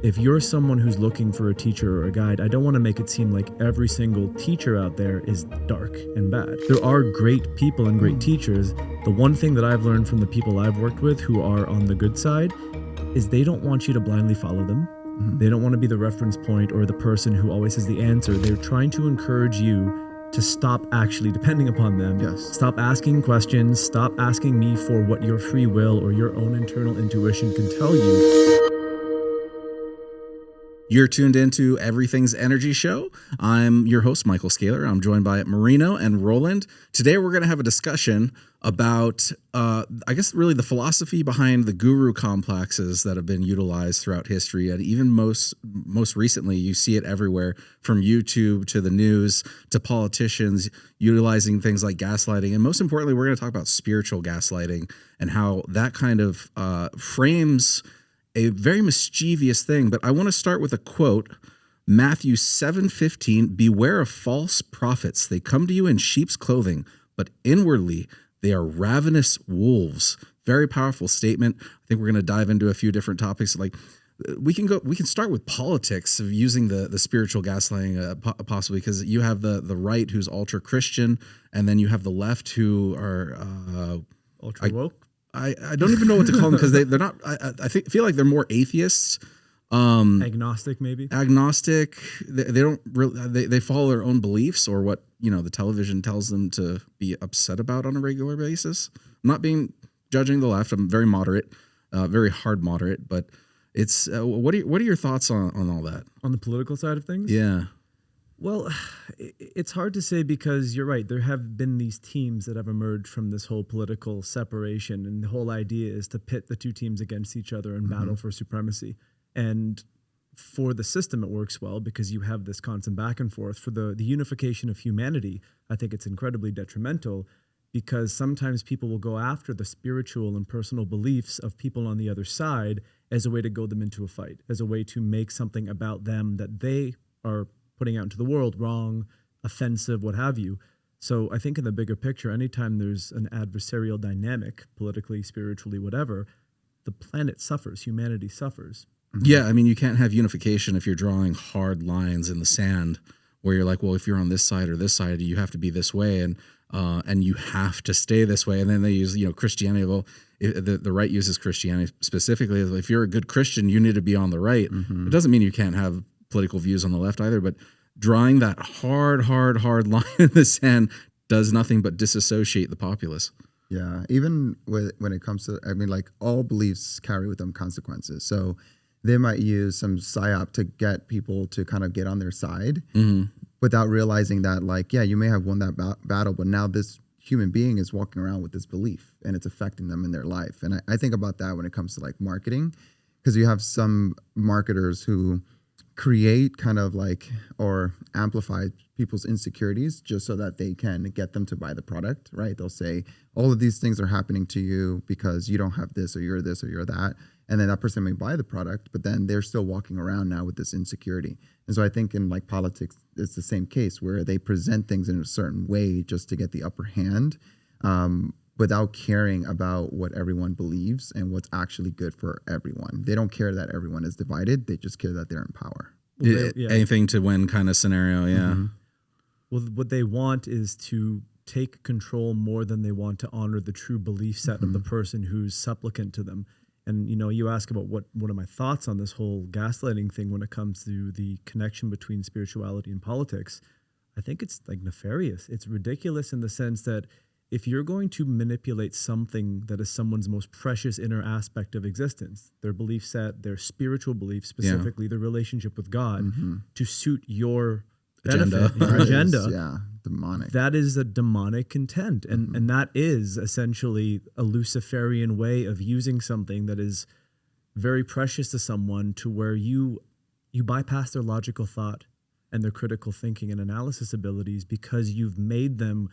if you're someone who's looking for a teacher or a guide, I don't want to make it seem like every single teacher out there is dark and bad. There are great people and great teachers. The one thing that I've learned from the people I've worked with who are on the good side is they don't want you to blindly follow them. They don't want to be the reference point or the person who always has the answer. They're trying to encourage you to stop actually depending upon them. Yes. Stop asking questions. Stop asking me for what your free will or your own internal intuition can tell you. You're tuned into Everything's Energy Show. I'm your host, Michael Scaler. I'm joined by Marino and Roland. Today, we're going to have a discussion about, I guess, really the philosophy behind the guru complexes that have been utilized throughout history. And even most recently, you see it everywhere, from YouTube to the news to politicians utilizing things like gaslighting. And most importantly, we're going to talk about spiritual gaslighting and how that kind of frames a very mischievous thing. But I want to start with a quote, Matthew 7:15, "Beware of false prophets. They come to you in sheep's clothing, but inwardly they are ravenous wolves." Very powerful statement. I think we're going to dive into a few different topics. Like we can start with politics of using the spiritual gaslighting possibly, because you have the right who's ultra Christian, and then you have the left who are Ultra woke. I don't even know what to call them, because they're not. I feel like they're more atheists, Agnostic, maybe. Agnostic. They don't really. They follow their own beliefs or what the television tells them to be upset about on a regular basis. I'm not judging the left. I'm very moderate, very hard moderate. But it's what are your thoughts on all that? On the political side of things? Yeah. Well, it's hard to say, because you're right. There have been these teams that have emerged from this whole political separation, and the whole idea is to pit the two teams against each other and battle for supremacy. And for the system, it works well because you have this constant back and forth. For the unification of humanity, I think it's incredibly detrimental, because sometimes people will go after the spiritual and personal beliefs of people on the other side as a way to goad them into a fight, as a way to make something about them that they are putting out into the world wrong, offensive, what have you. So I think in the bigger picture, anytime there's an adversarial dynamic, politically, spiritually, whatever, the planet suffers, humanity suffers. Yeah, I mean, you can't have unification if you're drawing hard lines in the sand where you're like, well, if you're on this side or this side, you have to be this way, and you have to stay this way. And then they use, Christianity. Well, the right uses Christianity specifically. If you're a good Christian, you need to be on the right. It doesn't mean you can't have political views on the left either, but drawing that hard line in the sand does nothing but disassociate the populace. Yeah, even when it comes to, like all beliefs carry with them consequences. So they might use some psyop to get people to kind of get on their side without realizing that, like, yeah, you may have won that battle, but now this human being is walking around with this belief and it's affecting them in their life. And I think about that when it comes to like marketing, because you have some marketers who create kind of like, or amplify people's insecurities just so that they can get them to buy the product, right? They'll say, all of these things are happening to you because you don't have this or you're that. And then that person may buy the product, but then they're still walking around now with this insecurity. And so I think in like politics, it's the same case where they present things in a certain way just to get the upper hand, without caring about what everyone believes and what's actually good for everyone. They don't care that everyone is divided. They just care that they're in power. Well, Anything to win kind of scenario, yeah. Well, what they want is to take control more than they want to honor the true belief set of the person who's supplicant to them. And, you ask about what are my thoughts on this whole gaslighting thing when it comes to the connection between spirituality and politics. I think it's like nefarious. It's ridiculous in the sense that if you're going to manipulate something that is someone's most precious inner aspect of existence, their belief set, their spiritual belief, specifically their relationship with God, to suit your agenda, demonic. That is a demonic intent. And that is essentially a Luciferian way of using something that is very precious to someone, to where you bypass their logical thought and their critical thinking and analysis abilities, because you've made them.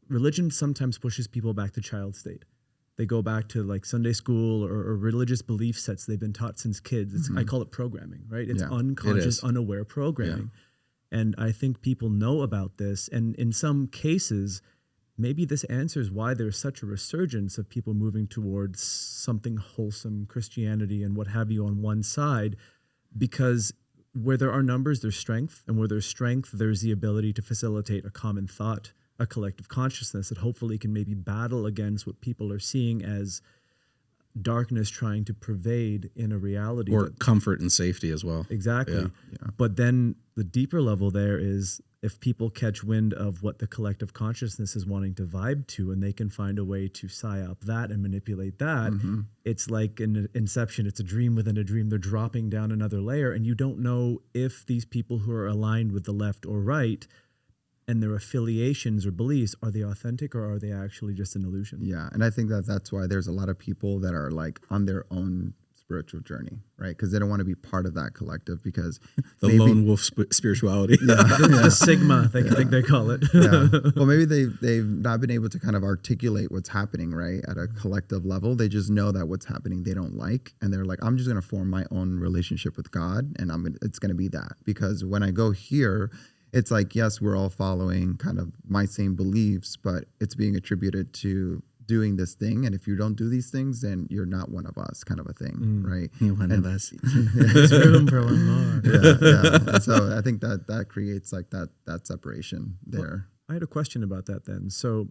Religion sometimes pushes people back to child state. They go back to like Sunday school or religious belief sets they've been taught since kids. I call it programming, right? It's unconscious, unaware programming. Yeah. And I think people know about this. And in some cases, maybe this answers why there's such a resurgence of people moving towards something wholesome, Christianity and what have you on one side, because where there are numbers, there's strength, and where there's strength, there's the ability to facilitate a common thought, a collective consciousness that hopefully can maybe battle against what people are seeing as darkness trying to pervade in a reality. Or comfort and safety as well. Exactly. Yeah. But then the deeper level there is if people catch wind of what the collective consciousness is wanting to vibe to, and they can find a way to psyop that and manipulate that, it's like in Inception, it's a dream within a dream. They're dropping down another layer, and you don't know if these people who are aligned with the left or right and their affiliations or beliefs, are they authentic or are they actually just an illusion? Yeah. And I think that that's why there's a lot of people that are like on their own spiritual journey, right? Because they don't want to be part of that collective because the lone wolf spirituality. The Sigma, I think they call it. Well, maybe they've not been able to kind of articulate what's happening, right? At a collective level. They just know that what's happening they don't like. And they're like, I'm just going to form my own relationship with God. And it's going to be that. Because when I go here, it's like, yes, we're all following kind of my same beliefs, but it's being attributed to doing this thing. And if you don't do these things, then you're not one of us, kind of a thing, right? You're one of us. There's room for one more. And so I think that creates like that separation there. Well, I had a question about that then. So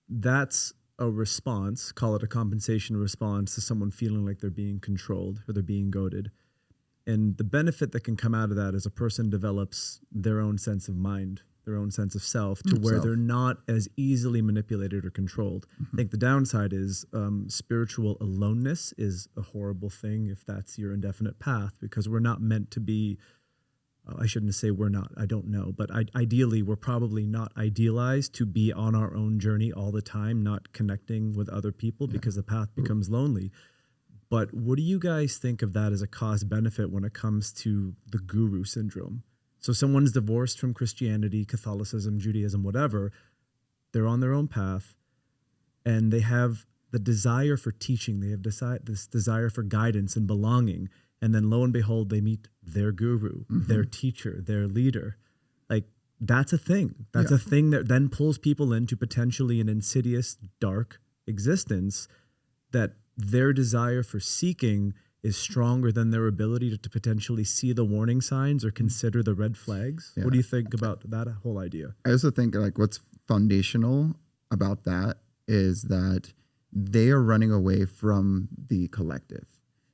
that's a response, call it a compensation response to someone feeling like they're being controlled or they're being goaded. And the benefit that can come out of that is a person develops their own sense of mind, their own sense of self, to where they're not as easily manipulated or controlled. I think the downside is spiritual aloneness is a horrible thing if that's your indefinite path, because we're not meant to be, I shouldn't say we're not, I don't know, but ideally we're probably not idealized to be on our own journey all the time, not connecting with other people because the path becomes lonely. But what do you guys think of that as a cost benefit when it comes to the guru syndrome? So someone's divorced from Christianity, Catholicism, Judaism, whatever. They're on their own path and they have the desire for teaching. They have this desire for guidance and belonging. And then lo and behold, they meet their guru, their teacher, their leader. Like that's a thing. That's a thing that then pulls people into potentially an insidious, dark existence that their desire for seeking is stronger than their ability to potentially see the warning signs or consider the red flags. What do you think about that whole idea? I also think like what's foundational about that is that they are running away from the collective.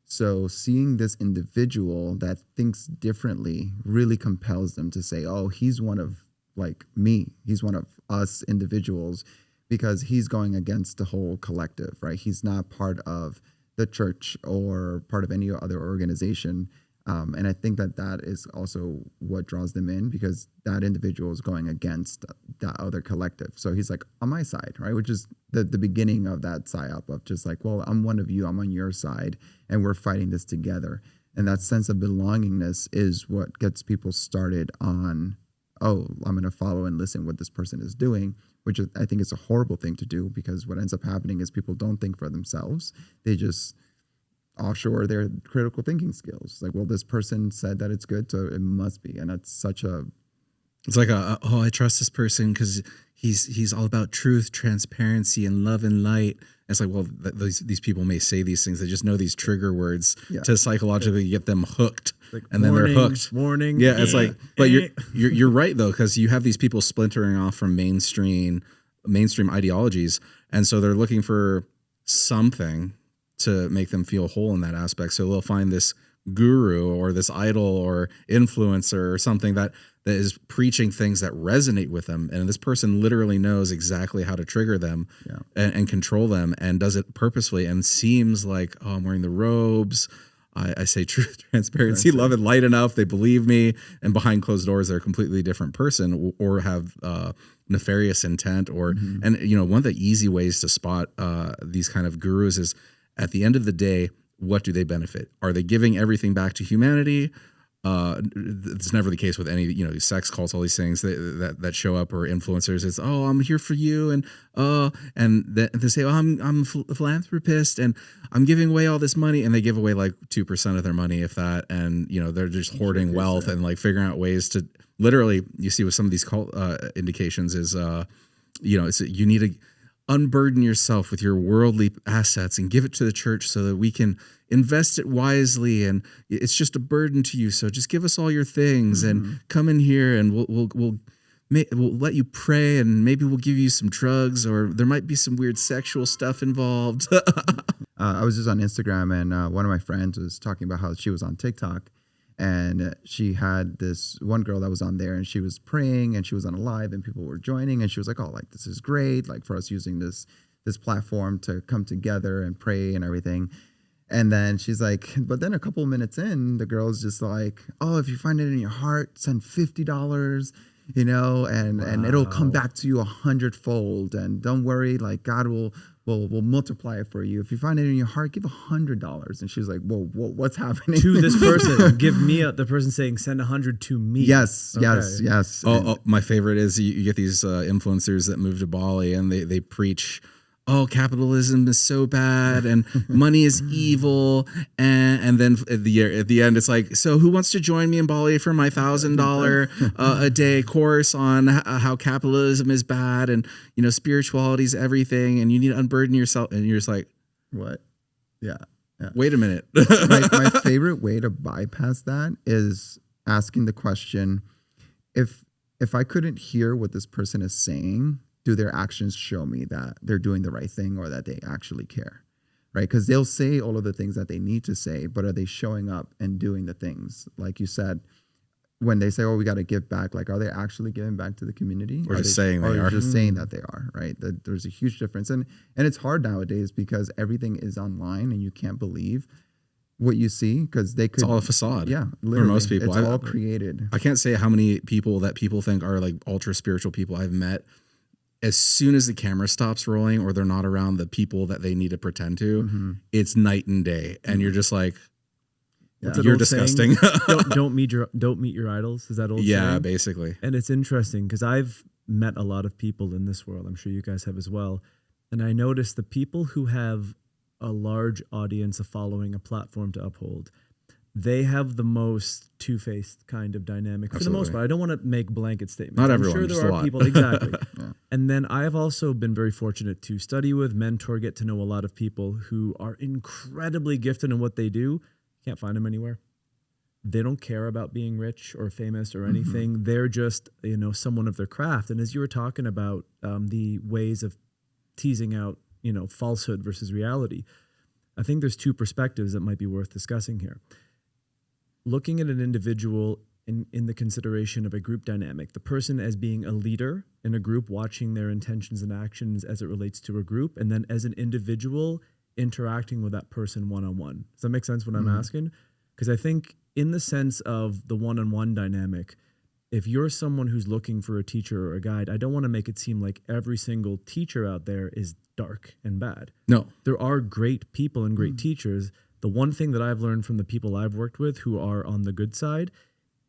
So seeing this individual that thinks differently really compels them to say, oh, he's one of like me. He's one of us individuals, because he's going against the whole collective, right? He's not part of the church or part of any other organization. And I think that is also what draws them in, because that individual is going against that other collective. So he's like on my side, right? Which is the beginning of that psyop of just like, well, I'm one of you, I'm on your side, and we're fighting this together. And that sense of belongingness is what gets people started on, oh, I'm going to follow and listen what this person is doing, which I think is a horrible thing to do, because what ends up happening is people don't think for themselves. They just offshore their critical thinking skills. Like, well, this person said that it's good, so it must be. And that's such a... It's like, oh, I trust this person because he's all about truth, transparency, and love and light. And it's like, well, these people may say these things. They just know these trigger words to psychologically get them hooked. Like and warning, then they're hooked. Warning. Yeah, it's like, but you're right though, because you have these people splintering off from mainstream ideologies, and so they're looking for something to make them feel whole in that aspect. So they'll find this guru or this idol or influencer or something that is preaching things that resonate with them, and this person literally knows exactly how to trigger them and control them, and does it purposefully, and seems like, oh, I'm wearing the robes. I say truth, transparency, love, and light enough. They believe me, and behind closed doors, they're a completely different person, or have nefarious intent. Or and one of the easy ways to spot these kind of gurus is, at the end of the day, what do they benefit? Are they giving everything back to humanity? It's never the case with any, these sex cults, all these things that show up, or influencers. It's, oh, I'm here for you. And they say, oh, I'm a philanthropist and I'm giving away all this money. And they give away like 2% of their money, if that. And, they're just hoarding wealth and like figuring out ways to literally, you see with some of these cult indications is, it's, you need unburden yourself with your worldly assets and give it to the church so that we can invest it wisely, and it's just a burden to you. So just give us all your things and come in here, and we'll let you pray, and maybe we'll give you some drugs, or there might be some weird sexual stuff involved. I was just on Instagram, and one of my friends was talking about how she was on TikTok, and she had this one girl that was on there, and she was praying, and she was on a live, and people were joining, and she was like, "Oh, like this is great, like for us using this platform to come together and pray and everything." And then she's like, but then a couple of minutes in, the girl's just like, "Oh, if you find it in your heart, send $50, and it'll come back to you 100-fold. And don't worry, like God will multiply it for you. If you find it in your heart, give $100." And she was like, "Whoa, what's happening to this person?" Give me the person saying, "Send 100 to me." Yes, Okay. yes. Oh, my favorite is you get these influencers that move to Bali, and they preach, "Oh, capitalism is so bad and money is evil." And then at the end, it's like, "So who wants to join me in Bali for my $1,000 a day course on how capitalism is bad and, spirituality is everything and you need to unburden yourself." And you're just like, what? Yeah. Wait a minute. my favorite way to bypass that is asking the question, if I couldn't hear what this person is saying, do their actions show me that they're doing the right thing or that they actually care, right? Because they'll say all of the things that they need to say, but are they showing up and doing the things? Like you said, when they say, "Oh, we got to give back," like, are they actually giving back to the community? Or just saying they are. Just saying that they are, right? That there's a huge difference. And it's hard nowadays because everything is online and you can't believe what you see because they could. It's all a facade. Yeah. For most people. It's all created. I can't say how many people that people think are like ultra spiritual people I've met. As soon as the camera stops rolling or they're not around the people that they need to pretend to, it's night and day. And you're just like, you're disgusting. don't meet your idols. Is that old saying? Basically. And it's interesting because I've met a lot of people in this world. I'm sure you guys have as well. And I noticed the people who have a large audience, a following, a platform to uphold, they have the most two-faced kind of dynamic for the most part. I don't want to make blanket statements. Not everyone, I'm sure there are people. Exactly. And then I've also been very fortunate to study with, mentor, get to know a lot of people who are incredibly gifted in what they do. Can't find them anywhere. They don't care about being rich or famous or anything. They're just, someone of their craft. And as you were talking about the ways of teasing out, falsehood versus reality, I think there's two perspectives that might be worth discussing here. Looking at an individual in the consideration of a group dynamic, the person as being a leader in a group, watching their intentions and actions as it relates to a group, and then as an individual interacting with that person one-on-one. Does that make sense what I'm asking? Because I think in the sense of the one-on-one dynamic, if you're someone who's looking for a teacher or a guide, I don't want to make it seem like every single teacher out there is dark and bad. No. There are great people and great teachers. The one thing that I've learned from the people I've worked with who are on the good side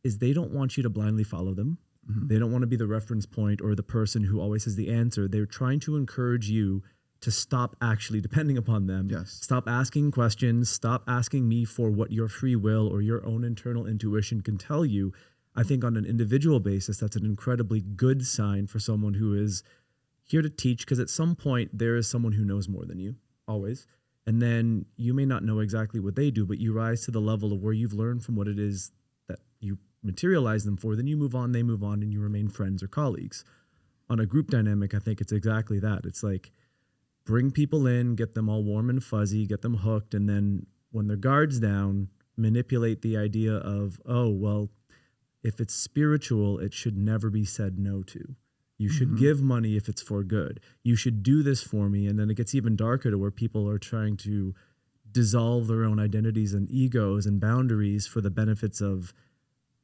is they don't want you to blindly follow them. They don't want to be the reference point or the person who always has the answer. They're trying to encourage you to stop actually depending upon them. Yes. Stop asking questions. Stop asking me for what your free will or your own internal intuition can tell you. I think on an individual basis, that's an incredibly good sign for someone who is here to teach, because at some point there is someone who knows more than you, always. And then you may not know exactly what they do, but you rise to the level of where you've learned from what it is that you materialize them for. Then you move on, they move on, and you remain friends or colleagues. On a group dynamic, I think it's exactly that. It's like bring people in, get them all warm and fuzzy, get them hooked, and then when their guard's down, manipulate the idea of, oh, well, if it's spiritual, it should never be said no to. You should give money if it's for good. You should do this for me. And then it gets even darker to where people are trying to dissolve their own identities and egos and boundaries for the benefits of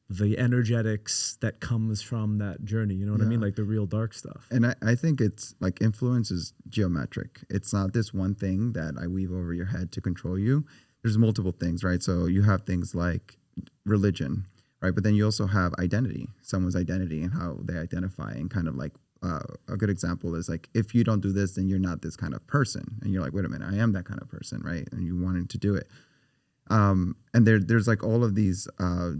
the energetics that comes from that journey. You know what I mean? Like the real dark stuff. And I think it's like influence is geometric. It's not this one thing that I weave over your head to control you. There's multiple things, right? So you have things like religion, right? But then you also have identity, someone's identity and how they identify, and kind of like a good example is like, if you don't do this, then you're not this kind of person. And you're like, wait a minute, I am that kind of person, right? And you wanted to do it. And there's like all of these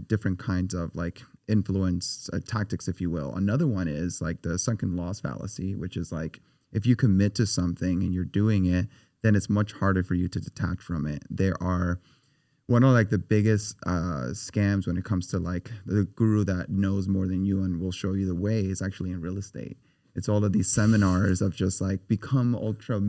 different kinds of like influence tactics, if you will. Another one is like the sunken loss fallacy, which is like, if you commit to something and you're doing it, then it's much harder for you to detach from it. There are one of like the biggest scams when it comes to like the guru that knows more than you and will show you the way is actually in real estate. It's all of these seminars of just like become ultra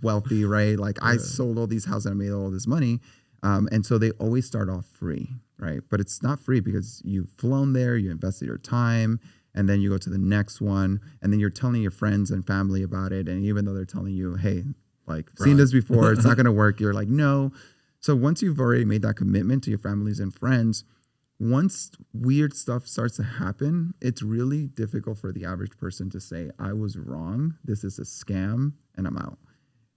wealthy, right? Like I sold all these houses and I made all this money. And so they always start off free, right? But it's not free because you've flown there, you invested your time, and then you go to the next one, and then you're telling your friends and family about it. And even though they're telling you, hey, like seen this before, it's not going to work. You're like, no. So once you've already made that commitment to your families and friends, once weird stuff starts to happen, it's really difficult for the average person to say, I was wrong. This is a scam and I'm out.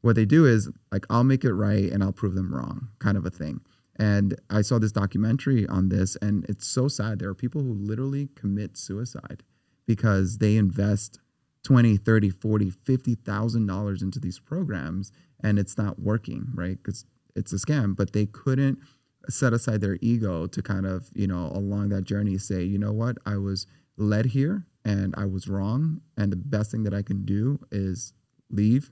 What they do is like, I'll make it right and I'll prove them wrong kind of a thing. And I saw this documentary on this and it's so sad. There are people who literally commit suicide because they invest $20, $30, $40, $50,000 into these programs and it's not working, right? Because it's a scam, but they couldn't set aside their ego to kind of, you know, along that journey say, you know what, I was led here and I was wrong. And the best thing that I can do is leave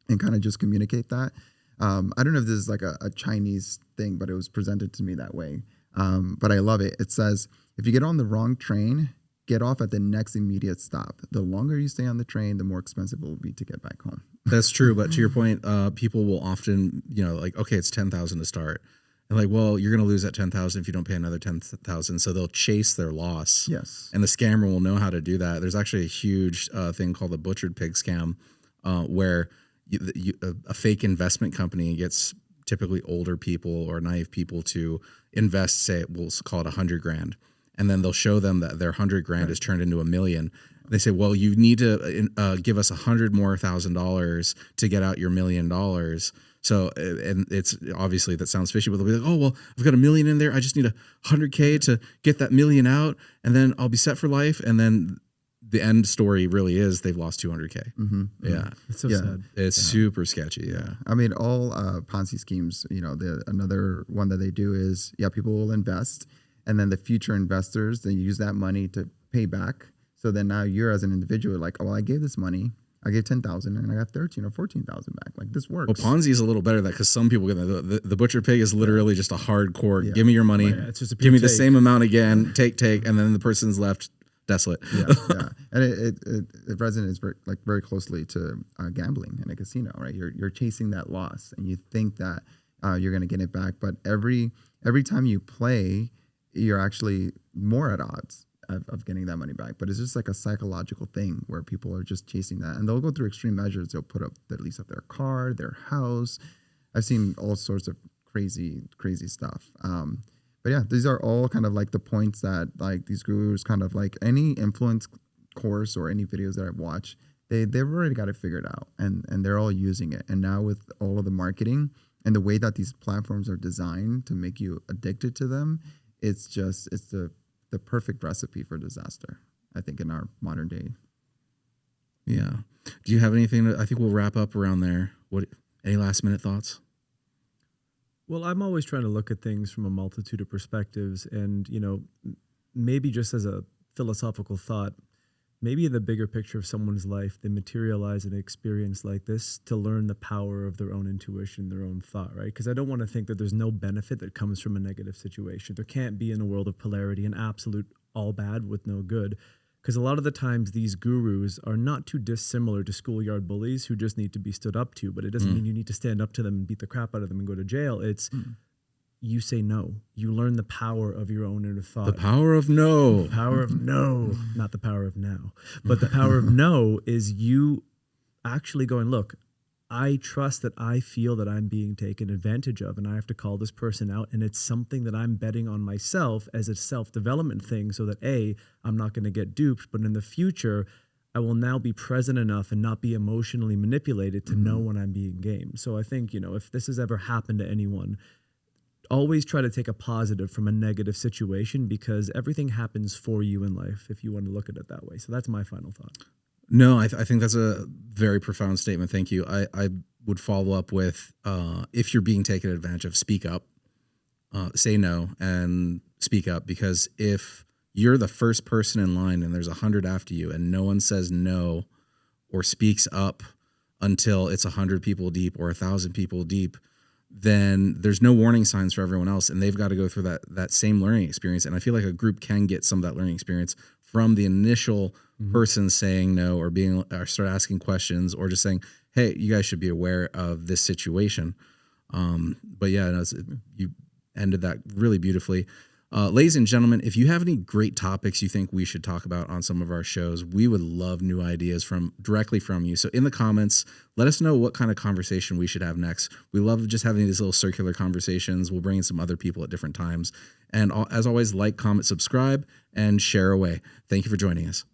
and kind of just communicate that. I don't know if this is like a Chinese thing, but it was presented to me that way. But I love it. It says, if you get on the wrong train, get off at the next immediate stop. The longer you stay on the train, the more expensive it will be to get back home. That's true. But to your point, people will often, you know, like, okay, it's 10,000 to start. And like, well, you're going to lose that 10,000 if you don't pay another 10,000. So they'll chase their loss. Yes. And the scammer will know how to do that. There's actually a huge thing called the butchered pig scam, where a fake investment company gets typically older people or naive people to invest, say, we'll call it $100,000. And then they'll show them that their $100,000 is turned into $1 million. They say, well, you need to give us $100,000 to get out your $1 million. So, and it's obviously that sounds fishy, but they'll be like, oh, well, I've got $1 million in there. I just need $100K to get that $1 million out and then I'll be set for life. And then the end story really is they've lost $200K. Mm-hmm. Yeah. It's so sad. It's super sketchy. Yeah. I mean, all Ponzi schemes, you know, another one that they do is, people will invest and then the future investors, they use that money to pay back. So then now you're as an individual like, oh, well, I gave this money. I gave 10,000 and I got 13 or 14,000 back. Like this works. Well, Ponzi is a little better than that because some people get the butcher pig is literally just a hardcore. Give me your money. It's just give me the same amount again. Take, and then the person's left desolate. Yeah. And it resonates very closely to gambling in a casino, right? You're chasing that loss and you think that you're going to get it back, but every time you play, you're actually more at odds of getting that money back. But it's just like a psychological thing where people are just chasing that and they'll go through extreme measures. They'll put up the lease of their car, their house. I've seen all sorts of crazy stuff. But yeah, these are all kind of like the points that like these gurus kind of like any influence course or any videos that I've watched, they've already got it figured out and they're all using it. And now with all of the marketing and the way that these platforms are designed to make you addicted to them, it's the perfect recipe for disaster, I think, in our modern day. Yeah. Do you have anything? I think we'll wrap up around there. Any last minute thoughts? Well, I'm always trying to look at things from a multitude of perspectives and, you know, maybe just as a philosophical thought, maybe in the bigger picture of someone's life, they materialize an experience like this to learn the power of their own intuition, their own thought, right? Because I don't want to think that there's no benefit that comes from a negative situation. There can't be in a world of polarity an absolute all bad with no good. Because a lot of the times these gurus are not too dissimilar to schoolyard bullies who just need to be stood up to, but it doesn't mean you need to stand up to them and beat the crap out of them and go to jail. It's you say no. You learn the power of your own inner thought. The power of no. The power of no. Not the power of now. But the power of no is you actually going, look, I trust that I feel that I'm being taken advantage of and I have to call this person out. And it's something that I'm betting on myself as a self-development thing so that A, I'm not going to get duped, but in the future, I will now be present enough and not be emotionally manipulated to know when I'm being gamed. So I think, you know, if this has ever happened to anyone, always try to take a positive from a negative situation because everything happens for you in life if you want to look at it that way. So that's my final thought. No, I think that's a very profound statement. Thank you. I would follow up with, if you're being taken advantage of, speak up, say no and speak up, because if you're the first person in line and there's 100 after you and no one says no or speaks up, until it's 100 people deep or 1,000 people deep, then there's no warning signs for everyone else, and they've got to go through that same learning experience. And I feel like a group can get some of that learning experience from the initial person saying no, or start asking questions, or just saying, "Hey, you guys should be aware of this situation." But yeah, you ended that really beautifully. Ladies and gentlemen, if you have any great topics you think we should talk about on some of our shows, we would love new ideas directly from you. So in the comments, let us know what kind of conversation we should have next. We love just having these little circular conversations. We'll bring in some other people at different times. And as always, like, comment, subscribe, and share away. Thank you for joining us.